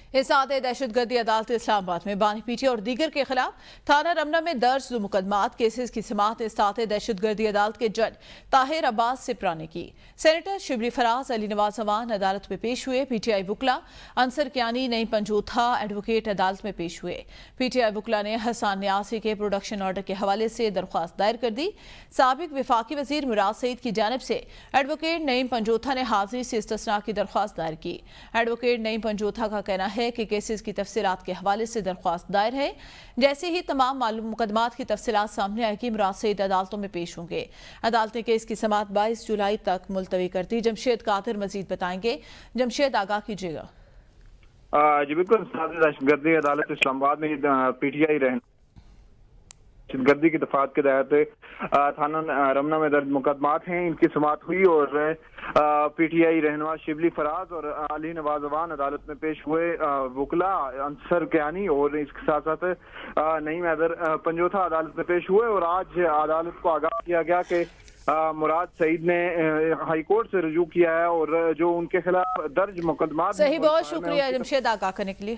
हिसात दहशत गर्दी अदालत इस्लामाबाद में बानी पीटी और दीगर के खिलाफ थाना रमना में दर्ज दो मुकदमात केसेस की समाअत इस्तात दहशत गर्दी अदालत के जज ताहिर अब्बास सिप्रा ने की। सेनेटर शिबली फराज अली नवाज जवान अदालत में पेश हुए। पीटीआई वुकला अंसर कियानी नई पंजोथा एडवोकेट अदालत में पेश हुए। पीटीआई वुकला ने हसन न्यासी के प्रोडक्शन ऑर्डर के हवाले से दरख्वास्त दायर कर दी। साबिक विफाकी वजीर मुराद सईद की जानिब से एडवोकेट नईम पंजोथा ने हाजिरी से इस्तिस्ना की दरख्वास्त दायर की। एडवोकेट नईम पंजोथा का कहना है कि केसेस की तफसीलात के हवाले से दरख्वास्त दायर है। जैसे ही तमाम मालूम मुकदमात की तफसीलात सामने आएगी मुराद सईद अदालतों में पेश होंगे। अदालत ने केस की समाअत 22 जुलाई तक मुलतवी कर दी। जमशेद कादिर मजीद बताएंगे। जमशेद आगाह कीजिएगा। जी बिल्कुल, दहशतगर्दी अदालत इस्लामाबाद में पीटीआई दहशतगर्दी की दफात के तहत थाना रमना में दर्ज मुकदमात हैं, इनकी समाअत हुई और पीटीआई रहनुमा शिबली फराज और अली नवाज जवान अदालत में पेश हुए। वुकला अंसर कियानी और इसके साथ साथ नईम हैदर पंजोथा अदालत में पेश हुए और आज अदालत को आगाह किया गया कि मुराद सईद ने हाई कोर्ट से रुजू किया है और जो उनके खिलाफ दर्ज मुकदमात। सही, बहुत शुक्रिया जमशेद आगाह करने के लिए।